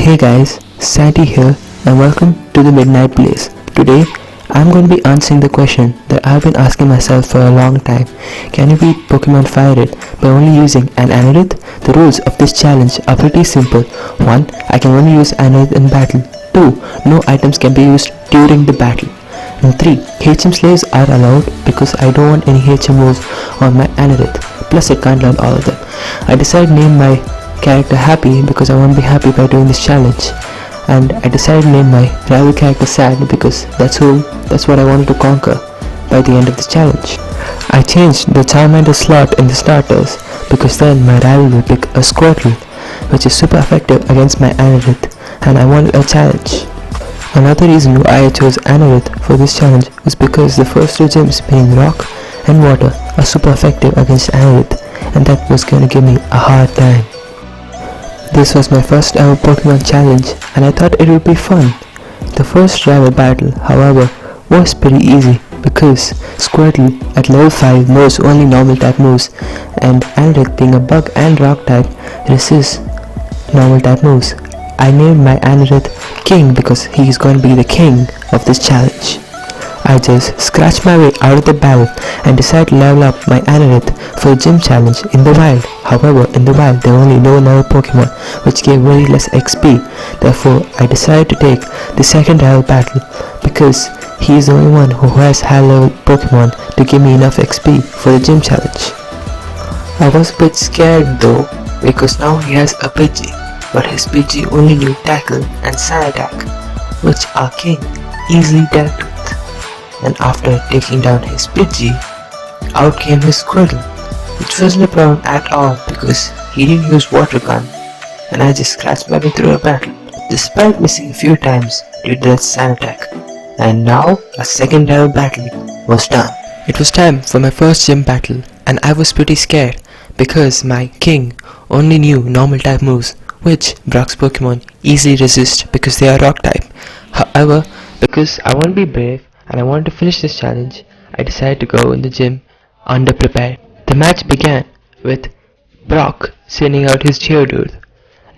Hey guys, Sandy here and welcome to the Midnight Blaze. Today, I'm going to be answering the question that I've been asking myself for a long time. Can you beat Pokemon Firered by only using an Anorith? The rules of this challenge are pretty simple. 1. I can only use Anorith in battle. 2. No items can be used during the battle. And 3. HM slaves are allowed because I don't want any HM moves on my Anorith. Plus I can't learn all of them. I decided to name my character Happy because I want to be happy by doing this challenge, and I decided to name my rival character Sad because that's what I wanted to conquer by the end of the challenge. I changed the Charmander slot in the starters because then my rival will pick a Squirtle, which is super effective against my Anorith, and I wanted a challenge. Another reason why I chose Anorith for this challenge was because the first two gyms, being Rock and Water, are super effective against Anorith, and that was going to give me a hard time. This was my first ever Pokemon challenge and I thought it would be fun. The first rival battle, however, was pretty easy because Squirtle at level 5 knows only normal type moves, and Anorith, being a bug and rock type, resists normal type moves. I named my Anorith King because he is going to be the king of this challenge. I just scratched my way out of the battle and decided to level up my Anorith for a gym challenge in the wild. However, in the wild there are only low level Pokemon which gave very less XP. Therefore, I decided to take the second rival battle because he is the only one who has high level Pokemon to give me enough XP for the gym challenge. I was a bit scared though because now he has a Pidgey, but his Pidgey only knew Tackle and Sand Attack, which our king easily dealt with. And after taking down his Pidgey, out came his Squirtle, which wasn't a problem at all because he didn't use Water Gun, and I just scratched my way through a battle, despite missing a few times due to that Sand Attack. And now, a second rival battle was done. It was time for my first gym battle, and I was pretty scared because my king only knew normal type moves, which Brock's Pokemon easily resist because they are rock type. However, because I want to be brave and I wanted to finish this challenge, I decided to go in the gym underprepared. The match began with Brock sending out his Geodude,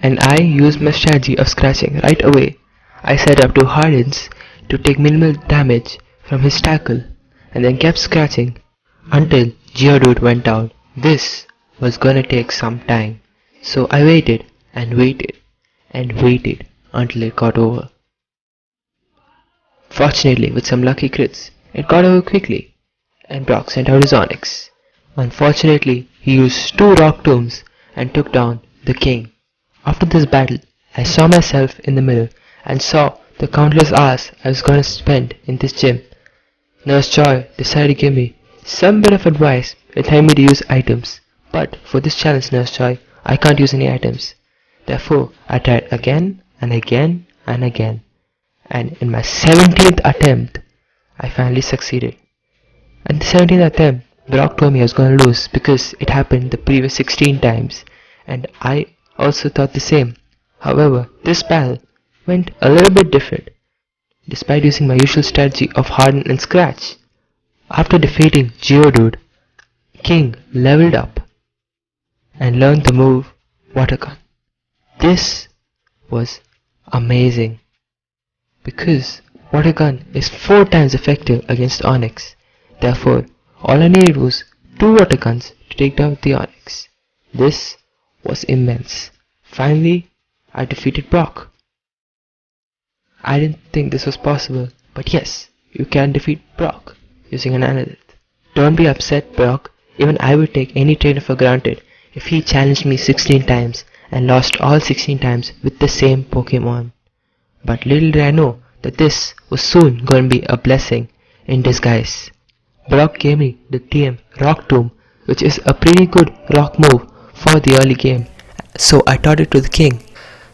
and I used my strategy of scratching right away. I set up 2 Hardens to take minimal damage from his Tackle and then kept scratching until Geodude went down. This was gonna take some time, so I waited and waited and waited until it got over. Fortunately, with some lucky crits, it got over quickly, and Brock sent out his Onix. Unfortunately, he used 2 Rock Tombs and took down the king. After this battle, I saw myself in the mirror and saw the countless hours I was gonna spend in this gym. Nurse Joy decided to give me some bit of advice and telling me to use items, but for this challenge, Nurse Joy, I can't use any items. Therefore, I tried again and again and again. And in my 17th attempt, I finally succeeded. At the 17th attempt, Brock told me I was going to lose because it happened the previous 16 times, and I also thought the same. However, this battle went a little bit different. Despite using my usual strategy of harden and scratch, after defeating Geodude, King leveled up and learned the move Water Gun. This was amazing, because Water Gun is 4 times effective against Onix. Therefore, all I needed was 2 Water Guns to take down the Onix. This was immense. Finally, I defeated Brock. I didn't think this was possible, but yes, you can defeat Brock using an Anorith. Don't be upset, Brock. Even I would take any trainer for granted if he challenged me 16 times and lost all 16 times with the same Pokemon. But little did I know that this was soon going to be a blessing in disguise. Brock gave me the TM Rock Tomb, which is a pretty good rock move for the early game, so I taught it to the king.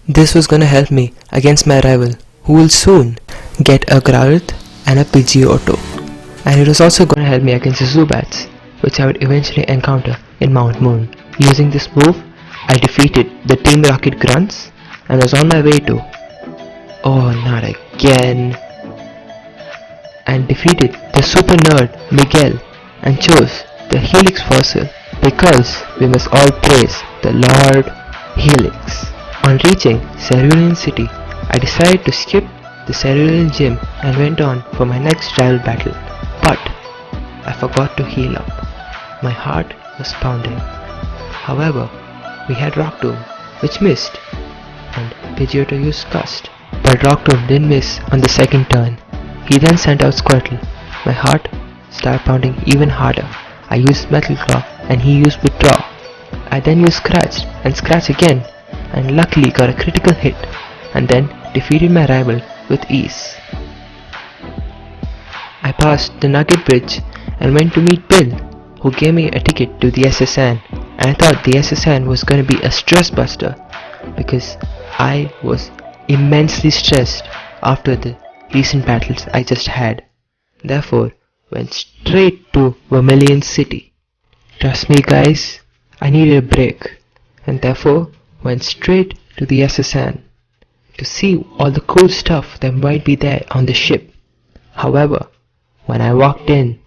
This was going to help me against my rival, who will soon get a Growlithe and a Pidgeotto. And it was also going to help me against the Zubats, which I would eventually encounter in Mount Moon. Using this move, I defeated the Team Rocket Grunts and was on my way to not again, and defeated the super nerd Miguel and chose the Helix Fossil because we must all praise the Lord Helix. On reaching Cerulean City, I decided to skip the Cerulean Gym and went on for my next rival battle. But I forgot to heal up. My heart was pounding. However, we had Rock Tomb, which missed, and Pidgeotto used Gust. But Rock Tomb didn't miss on the second turn. He then sent out Squirtle. My heart started pounding even harder. I used Metal Claw and he used Withdraw. I then used Scratch and Scratch again, and luckily got a critical hit, and then defeated my rival with ease. I passed the Nugget Bridge and went to meet Bill, who gave me a ticket to the SSN, and I thought the SSN was going to be a stress buster because I was immensely stressed after the recent battles I just had. Therefore, went straight to Vermilion City. Trust me guys, I needed a break, and therefore went straight to the SSN to see all the cool stuff that might be there on the ship. However, when I walked in,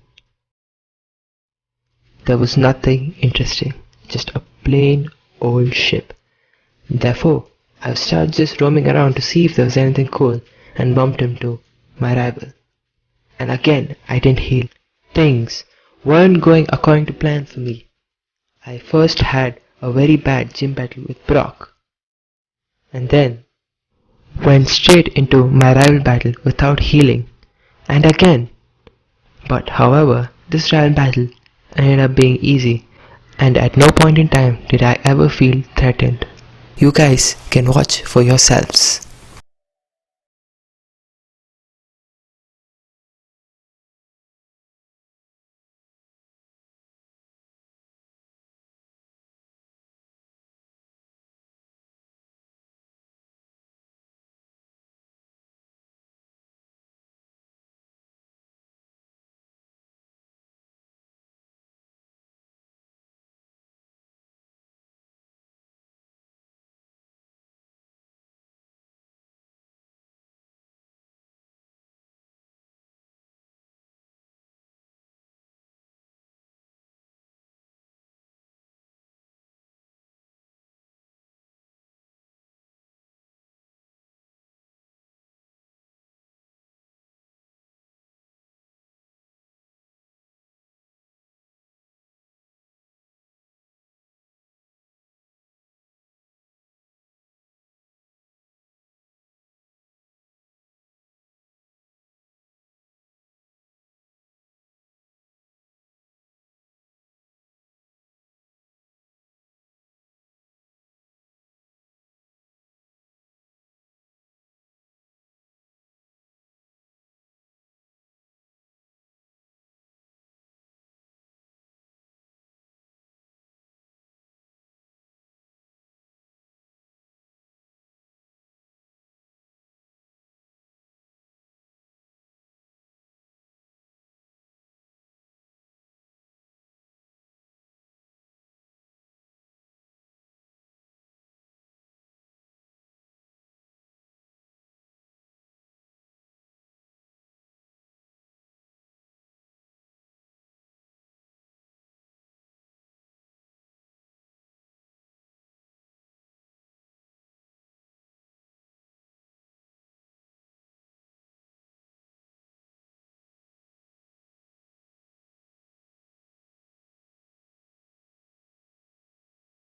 there was nothing interesting, just a plain old ship. Therefore, I started just roaming around to see if there was anything cool and bumped into my rival. And again, I didn't heal. Things weren't going according to plan for me. I first had a very bad gym battle with Brock, and then went straight into my rival battle without healing, and again. But however, this rival battle ended up being easy, and at no point in time did I ever feel threatened. You guys can watch for yourselves.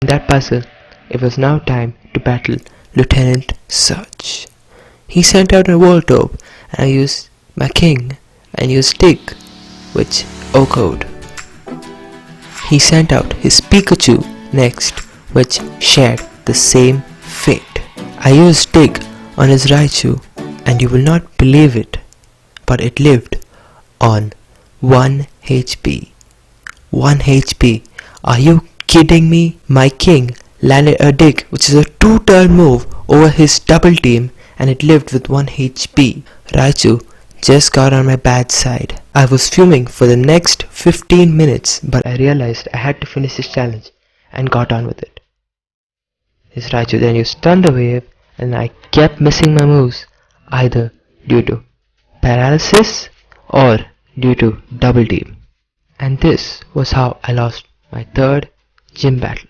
In that puzzle, it was now time to battle Lieutenant Surge. He sent out a Voltorb, and I used my king and used Dig, which OHKO'd. He sent out his Pikachu next, which shared the same fate. I used Dig on his Raichu, and you will not believe it, but it lived on 1 HP. 1 HP. Are you kidding me? My king landed a Dig, which is a 2-turn move, over his double team, and it lived with 1 HP. Raichu just got on my bad side. I was fuming for the next 15 minutes, but I realized I had to finish this challenge and got on with it. His Raichu then used Thunder Wave, and I kept missing my moves, either due to paralysis or due to double team. And this was how I lost my third gym battle.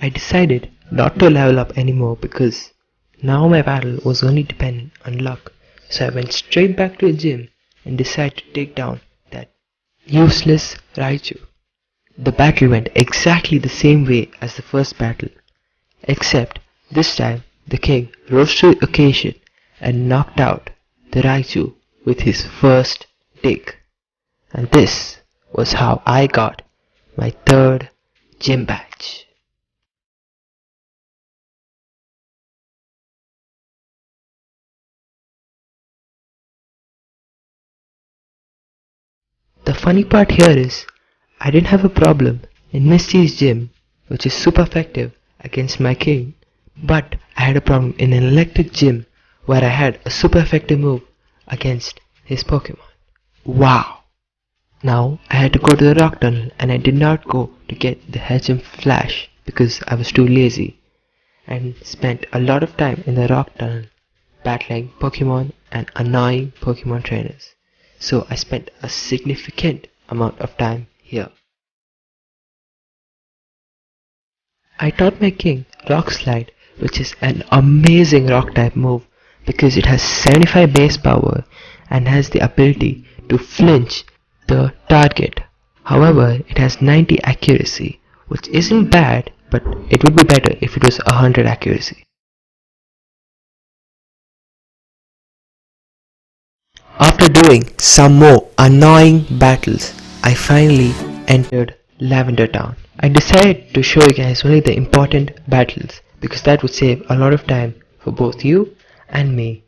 I decided not to level up anymore because now my battle was only dependent on luck. So I went straight back to the gym and decided to take down that useless Raichu. The battle went exactly the same way as the first battle, except this time the king rose to the occasion and knocked out the Raichu with his first dig. And this was how I got my third gym badge. The funny part here is, I didn't have a problem in Misty's gym, which is super effective against my king, but I had a problem in an electric gym where I had a super effective move against his Pokemon. Wow! Now I had to go to the rock tunnel and I did not go to get the HM Flash because I was too lazy and spent a lot of time in the rock tunnel battling Pokemon and annoying Pokemon trainers. So I spent a significant amount of time here. I taught my king Rock Slide, which is an amazing rock type move because it has 75 base power and has the ability to flinch the target. However, it has 90 accuracy, which isn't bad, but it would be better if it was 100 accuracy. After doing some more annoying battles, I finally entered Lavender Town. I decided to show you guys only the important battles because that would save a lot of time for both you and me.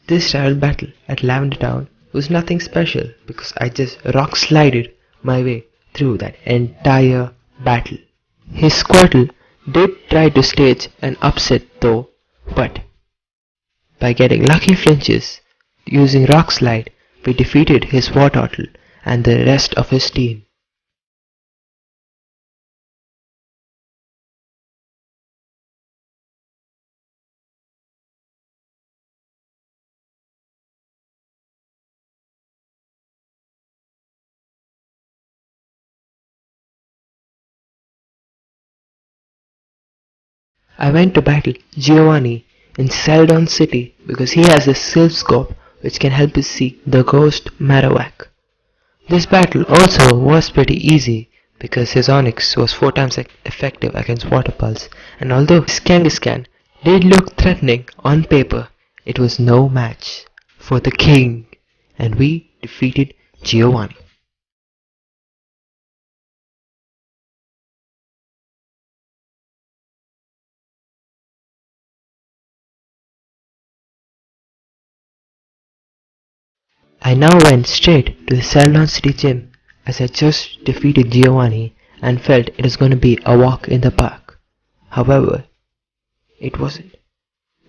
This rival battle at Lavender Town was nothing special because I just rock slided my way through that entire battle. His Squirtle did try to stage an upset though, but by getting lucky flinches using Rock Slide, we defeated his Wartortle and the rest of his team. I went to battle Giovanni in Celadon City because he has a Silph Scope which can help us see the ghost Marowak. This battle also was pretty easy because his Onix was 4 times effective against Water Pulse, and although his Kangaskhan did look threatening on paper, it was no match for the king, and we defeated Giovanni. I now went straight to the Celadon City gym as I just defeated Giovanni and felt it was going to be a walk in the park. However, it wasn't.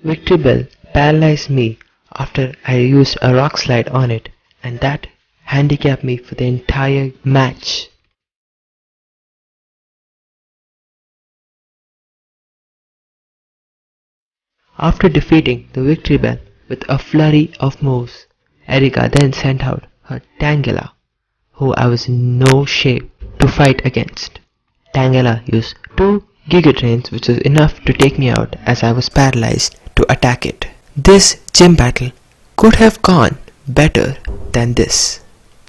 Victory Bell paralyzed me after I used a rock slide on it, and that handicapped me for the entire match. After defeating the Victory Bell with a flurry of moves, Erika then sent out her Tangela, who I was in no shape to fight against. Tangela used 2 Giga Drains, which was enough to take me out as I was paralyzed to attack it. This gym battle could have gone better than this.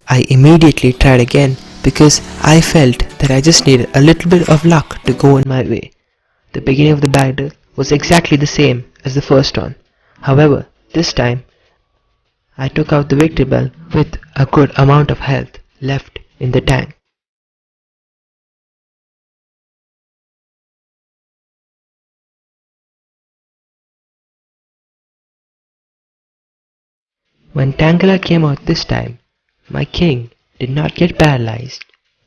I immediately tried again because I felt that I just needed a little bit of luck to go in my way. The beginning of the battle was exactly the same as the first one. However, this time I took out the Victory Bell with a good amount of health left in the tank. When Tangela came out this time, my king did not get paralyzed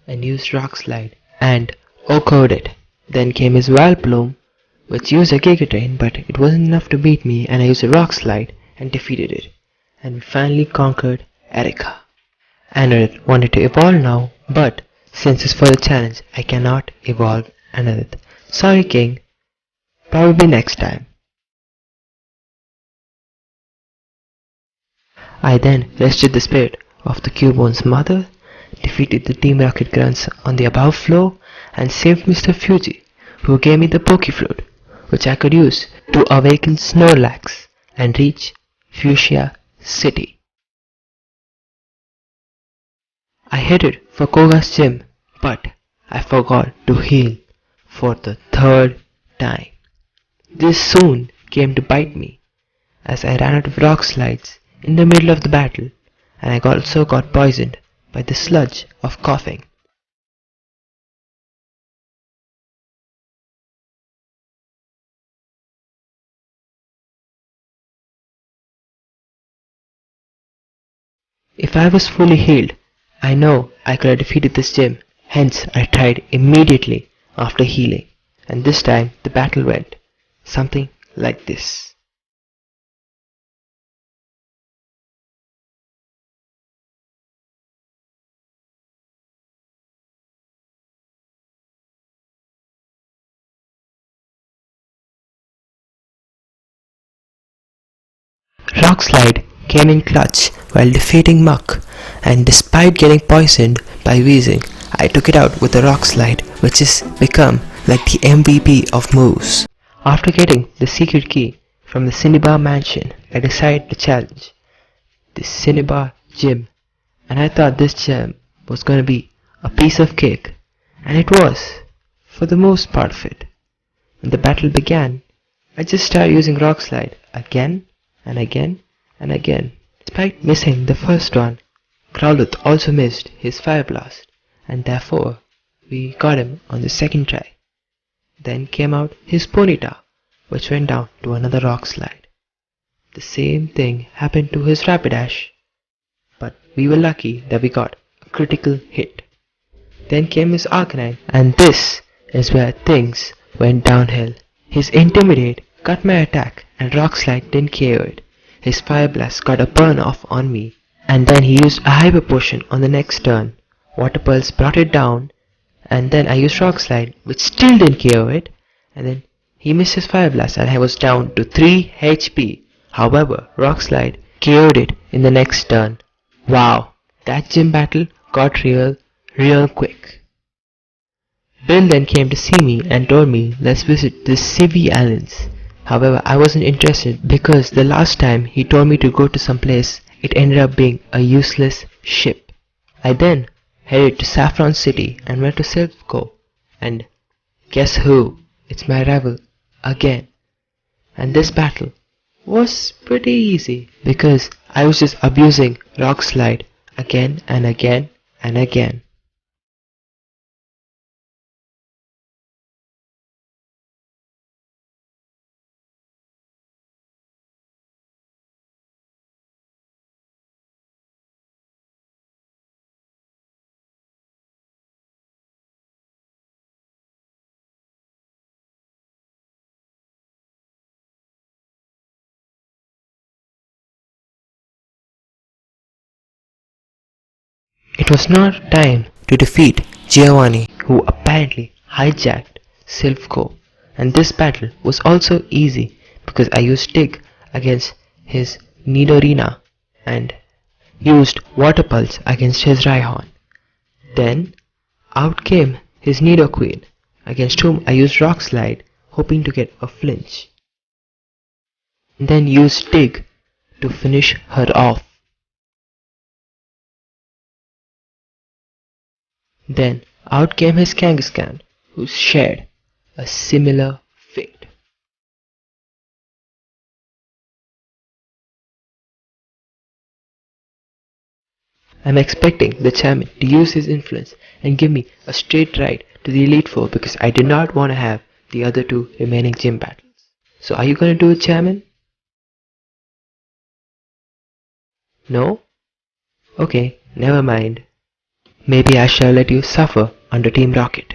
and used Rock Slide and OHKO'd it. Then came his Vileplume, which used a Giga Drain, but it wasn't enough to beat me, and I used a Rock Slide and defeated it. And we finally conquered Erika. Anorith wanted to evolve now, but since it's for the challenge, I cannot evolve Anorith. Sorry king, probably next time. I then rested the spirit of the Cubone's mother, defeated the Team Rocket Grunts on the above floor, and saved Mr. Fuji, who gave me the Pokefruit, which I could use to awaken Snorlax and reach Fuchsia City. I headed for Koga's gym, but I forgot to heal for the third time. This soon came to bite me as I ran out of rock slides in the middle of the battle, and I also got poisoned by the sludge of coughing. If I was fully healed, I know I could have defeated this gym, hence I tried immediately after healing, and this time the battle went something like this. Rock Slide came in clutch while defeating Muck, and despite getting poisoned by wheezing, I took it out with a Rock Slide, which has become like the MVP of moves. After getting the secret key from the Cinnabar mansion, I decided to challenge the Cinnabar gym, and I thought this gym was gonna be a piece of cake, and it was, for the most part of it. When the battle began, I just started using Rock Slide again and again and again. Despite missing the first one, Growlithe also missed his Fire Blast, and therefore we got him on the second try. Then came out his Ponyta, which went down to another Rock Slide. The same thing happened to his Rapidash, but we were lucky that we got a critical hit. Then came his Arcanine, and this is where things went downhill. His Intimidate cut my attack, and Rock Slide didn't KO it. His Fire Blast got a burn off on me, and then he used a Hyper Potion on the next turn. Water Pulse brought it down, and then I used Rock Slide, which still didn't KO it, and then he missed his Fire Blast, and I was down to 3 HP. However, Rock Slide KO'd it in the next turn. Wow, that gym battle got real quick. Bill then came to see me and told me, let's visit the Civi Islands. However, I wasn't interested because the last time he told me to go to some place, it ended up being a useless ship. I then headed to Saffron City and went to Silph, and guess who? It's my rival again. And this battle was pretty easy because I was just abusing Rock Slide again and again and again. It was not time to defeat Giovanni, who apparently hijacked Silph, and this battle was also easy because I used Dig against his Nidorina and used Water Pulse against his Rhyhorn. Then out came his Nidoqueen, against whom I used Rock Slide, hoping to get a flinch, and then used Dig to finish her off. Then out came his Kangaskhan, who shared a similar fate. I'm expecting the chairman to use his influence and give me a straight ride to the Elite Four because I did not want to have the other two remaining gym battles. So are you gonna do it, chairman? No? Okay, never mind. Maybe I shall let you suffer under Team Rocket.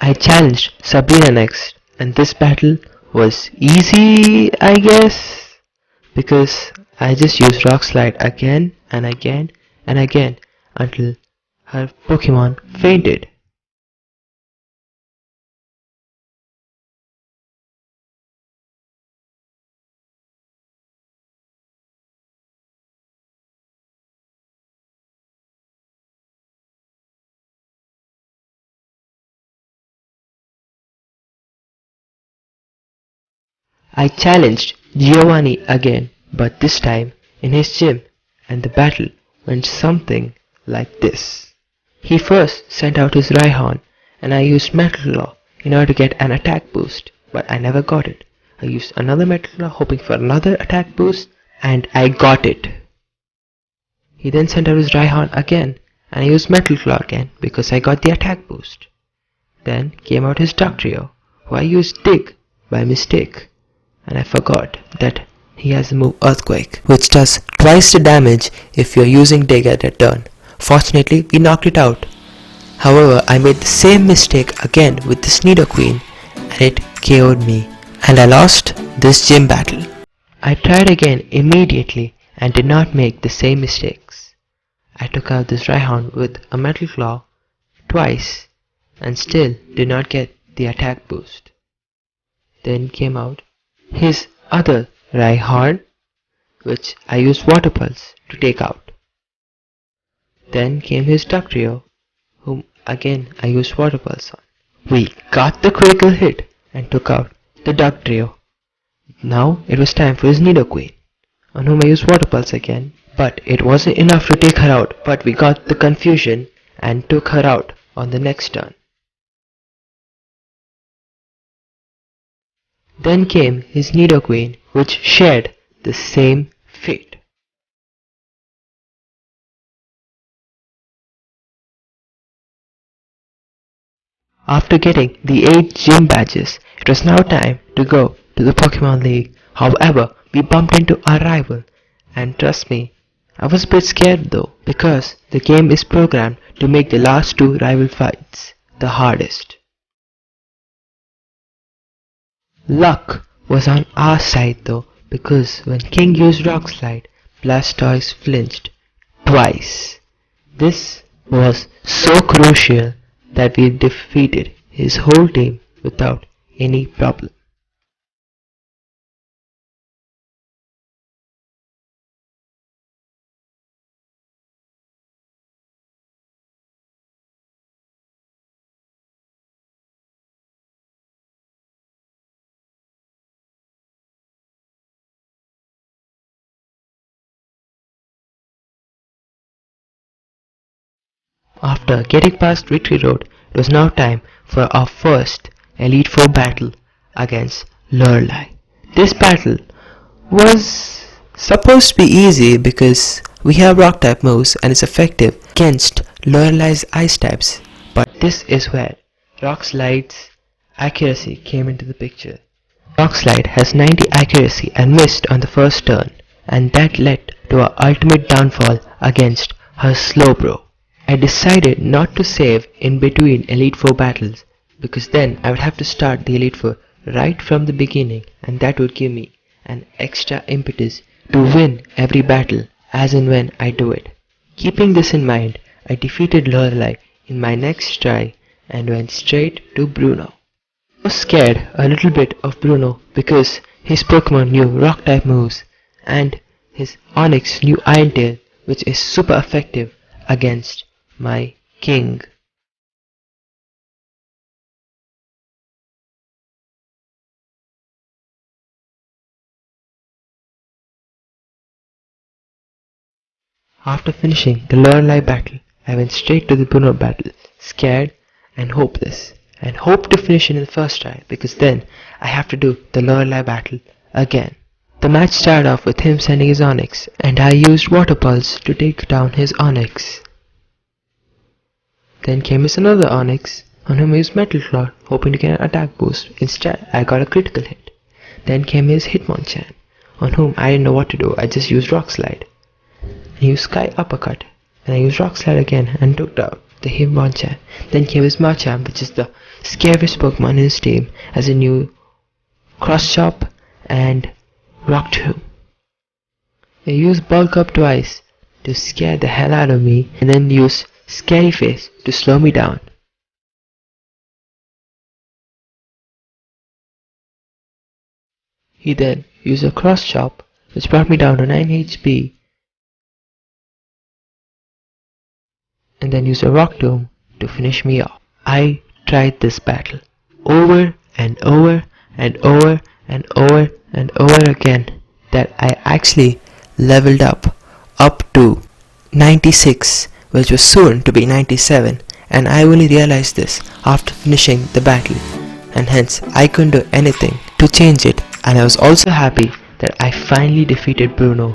I challenged Sabrina next, and this battle was easy, I guess, because I just used Rock Slide again and again and again until her Pokemon fainted. I challenged Giovanni again, but this time in his gym, and the battle went something like this. He first sent out his Rhyhorn, and I used Metal Claw in order to get an attack boost, but I never got it. I used another Metal Claw hoping for another attack boost, and I got it. He then sent out his Rhyhorn again, and I used Metal Claw again because I got the attack boost. Then came out his Dugtrio, who I used Dig by mistake, and I forgot that he has the move Earthquake, which does twice the damage if you're using Dig at a turn. Fortunately, we knocked it out. However, I made the same mistake again with this Nidoqueen, and it KO'd me, and I lost this gym battle. I tried again immediately and did not make the same mistakes. I took out this Rhyhorn with a Metal Claw twice and still did not get the attack boost. Then came out his other Rhyhorn, which I used Water Pulse to take out. Then came his Dugtrio, whom again I used Water Pulse on. We got the critical hit and took out the Dugtrio. Now it was time for his Nidoqueen, on whom I used Water Pulse again, but it wasn't enough to take her out, but we got the confusion and took her out on the next turn. Then came his Nidoqueen, which shared the same fate. After getting the 8 gym badges, it was now time to go to the Pokemon League. However, we bumped into our rival, and trust me, I was a bit scared though, because the game is programmed to make the last 2 rival fights the hardest. Luck was on our side though, because when King used Rock Slide, Blastoise flinched twice. This was so crucial that we defeated his whole team without any problem. After getting past Victory Road, it was now time for our first Elite Four battle against Lorelei. This battle was supposed to be easy because we have rock type moves and it's effective against Lorelei's ice types. But this is where Rock Slide's accuracy came into the picture. Rock Slide has 90 accuracy and missed on the first turn, and that led to her ultimate downfall against her Slowbro. I decided not to save in between Elite Four battles because then I would have to start the Elite Four right from the beginning, and that would give me an extra impetus to win every battle as and when I do it. Keeping this in mind, I defeated Lorelei in my next try and went straight to Bruno. I was scared a little bit of Bruno because his Pokemon knew rock type moves and his Onix knew Iron Tail, which is super effective against my King. After finishing the Lorelei battle, I went straight to the Bruno battle, scared and hopeless, and hoped to finish it in the first try because then I have to do the Lorelei battle again. The match started off with him sending his Onix, and I used Water Pulse to take down his Onix. Then came his another Onix, on whom I used Metal Claw, hoping to get an attack boost. Instead, I got a critical hit. Then came his Hitmonchan, on whom I didn't know what to do. I just used Rock Slide. I used Sky Uppercut, and I used Rock Slide again and took out the Hitmonchan. Then came his Machamp, which is the scariest Pokemon in his team, as a new Cross Chop and Rock Tomb. I used Bulk Up twice to scare the hell out of me, and then used Scary Face to slow me down. He then used a Cross Chop, which brought me down to 9 HP, and then used a Rock Tomb to finish me off. I tried this battle over and over and over and over again that I actually leveled up to 96, which was soon to be 97, and I only realized this after finishing the battle, and hence I couldn't do anything to change it. And I was also happy that I finally defeated Bruno.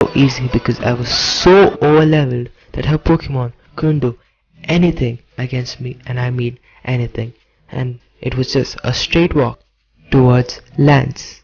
So easy because I was so over leveled that her Pokemon couldn't do anything against me, and I mean anything. And it was just a straight walk towards Lance.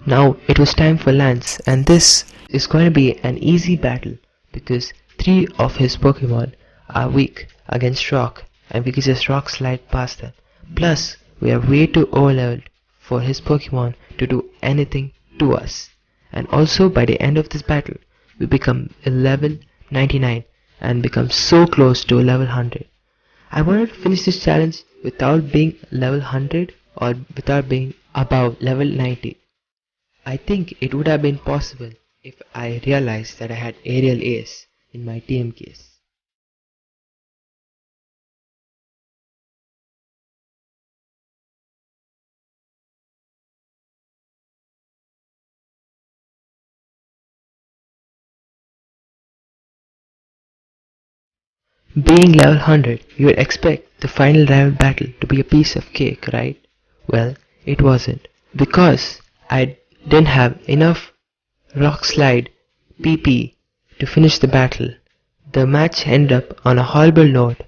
Now it was time for Lance, and this is going to be an easy battle because three of his Pokemon are weak against rock, and we can just rock slide past them. Plus, we are way too overleveled for his Pokemon to do anything to us. And also, by the end of this battle, we become a level 99 and become so close to level 100. I wanted to finish this challenge without being level 100 or without being above level 90. I think it would have been possible if I realized that I had Aerial Ace in my TM case. Being level 100, you would expect the final rival battle to be a piece of cake, right? Well, it wasn't. Because I didn't have enough rock slide PP to finish the battle, the match ended up on a horrible note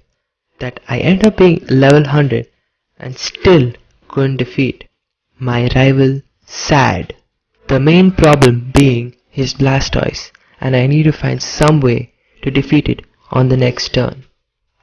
that I ended up being level 100 and still couldn't defeat my rival Sad. The main problem being his Blastoise, and I need to find some way to defeat it on the next turn.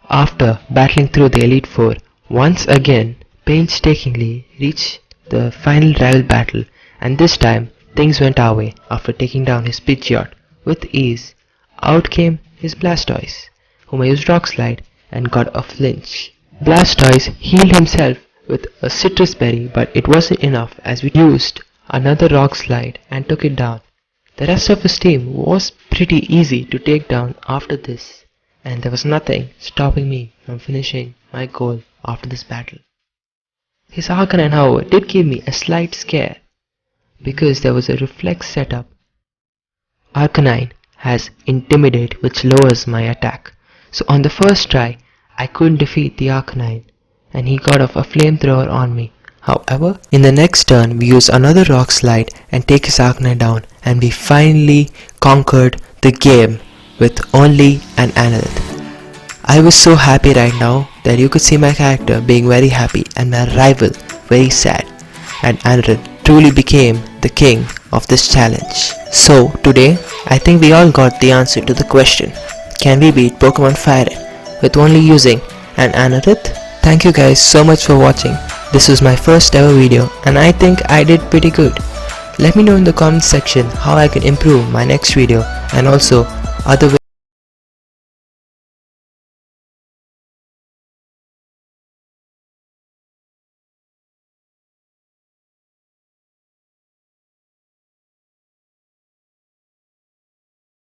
After battling through the Elite Four, once again painstakingly reached the final rival battle, and this time things went our way. After taking down his Pidgeot with ease, out came his Blastoise, whom I used Rock Slide and got a flinch. Blastoise healed himself with a citrus berry, but it wasn't enough as we used another Rock Slide and took it down. The rest of his team was pretty easy to take down after this, and there was nothing stopping me from finishing my goal after this battle. His Arcanine, however, did give me a slight scare because there was a reflex setup. Arcanine has Intimidate, which lowers my attack. So on the first try, I couldn't defeat the Arcanine, and he got off a flamethrower on me. However, in the next turn, we use another Rock Slide and take his Arcanine down, and we finally conquered the game with only an Anorith. I was so happy right now that you could see my character being very happy and my rival very sad, and Anorith truly became the king of this challenge. So today, I think we all got the answer to the question, Can we beat Pokemon Firered with only using an Anorith? Thank you guys so much for watching. This was my first ever video and I think I did pretty good. Let me know in the comments section how I can improve my next video and also other ways